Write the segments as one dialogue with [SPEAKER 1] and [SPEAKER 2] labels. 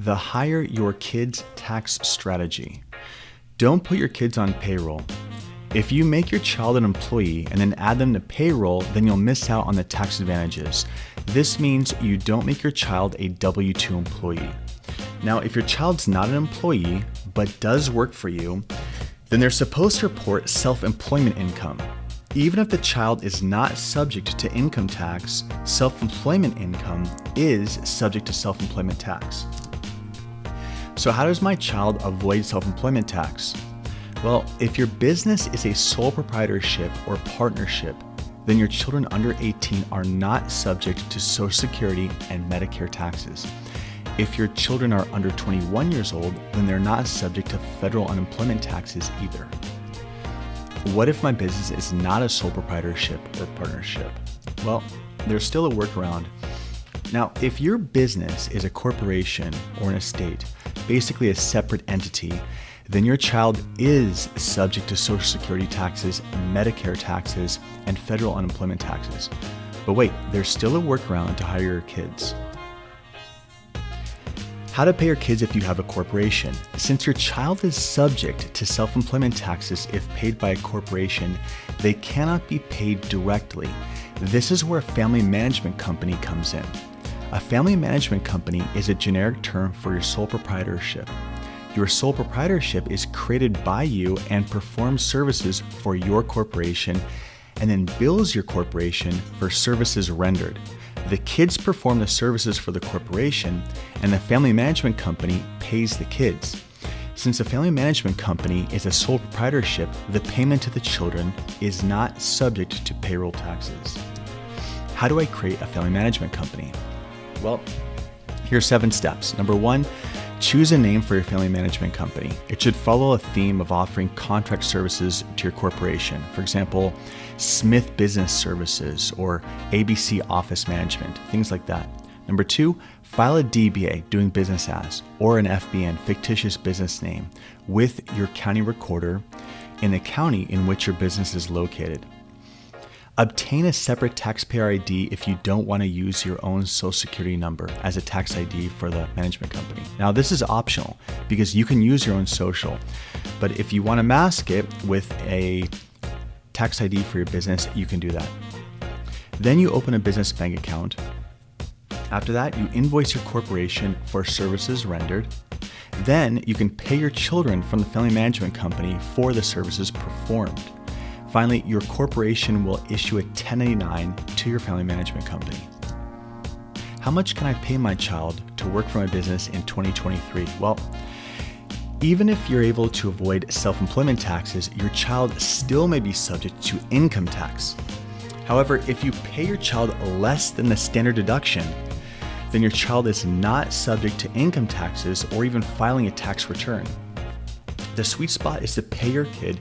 [SPEAKER 1] the hire your kids tax strategy. Don't put your kids on payroll. If you make your child an employee and then add them to payroll, then you'll miss out on the tax advantages. This means you don't make your child a W-2 employee. Now, if your child's not an employee, but does work for you, then they're supposed to report self-employment income. Even if the child is not subject to income tax, self-employment income is subject to self-employment tax. So how does my child avoid self-employment tax? Well, if your business is a sole proprietorship or partnership, then your children under 18 are not subject to Social Security and Medicare taxes. If your children are under 21 years old, then they're not subject to federal unemployment taxes either. What if my business is not a sole proprietorship or partnership? Well, there's still a workaround. Now, if your business is a corporation or an estate, basically a separate entity, then your child is subject to Social Security taxes, Medicare taxes, and federal unemployment taxes. But wait, there's still a workaround to hire your kids. How to pay your kids if you have a corporation. Since your child is subject to self-employment taxes if paid by a corporation, they cannot be paid directly. This is where a family management company comes in. A family management company is a generic term for your sole proprietorship. Your sole proprietorship is created by you and performs services for your corporation and then bills your corporation for services rendered. The kids perform the services for the corporation, and the family management company pays the kids. Since a family management company is a sole proprietorship, the payment to the children is not subject to payroll taxes. How do I create a family management company? Well, here are 7 steps. Number 1, choose a name for your family management company. It should follow a theme of offering contract services to your corporation. For example, Smith Business Services or ABC Office Management, things like that. Number 2, file a DBA, doing business as, or an FBN, fictitious business name, with your county recorder in the county in which your business is located. Obtain a separate taxpayer ID if you don't want to use your own Social Security number as a tax ID for the management company. Now, this is optional because you can use your own social, but if you want to mask it with a tax ID for your business, you can do that. Then you open a business bank account. After that, you invoice your corporation for services rendered. Then you can pay your children from the family management company for the services performed. Finally, your corporation will issue a 1099 to your family management company. How much can I pay my child to work for my business in 2023? Well, even if you're able to avoid self-employment taxes, your child still may be subject to income tax. However, if you pay your child less than the standard deduction, then your child is not subject to income taxes or even filing a tax return. The sweet spot is to pay your kid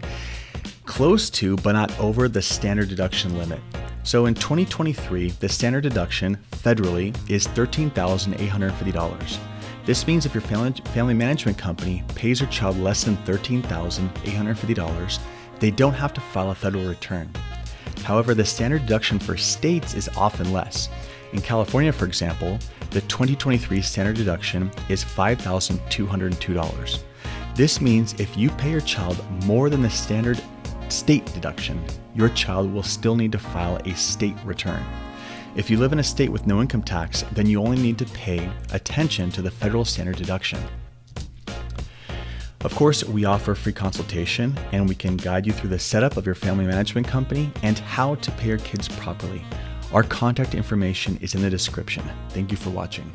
[SPEAKER 1] close to but not over the standard deduction limit. So in 2023, the standard deduction federally is $13,850. This means if your family management company pays your child less than $13,850, they don't have to file a federal return. However, the standard deduction for states is often less. In California, for example, the 2023 standard deduction is $5,202. This means if you pay your child more than the standard state deduction, your child will still need to file a state return. If you live in a state with no income tax, then you only need to pay attention to the federal standard deduction. Of course, we offer free consultation and we can guide you through the setup of your family management company and how to pay your kids properly. Our contact information is in the description. Thank you for watching.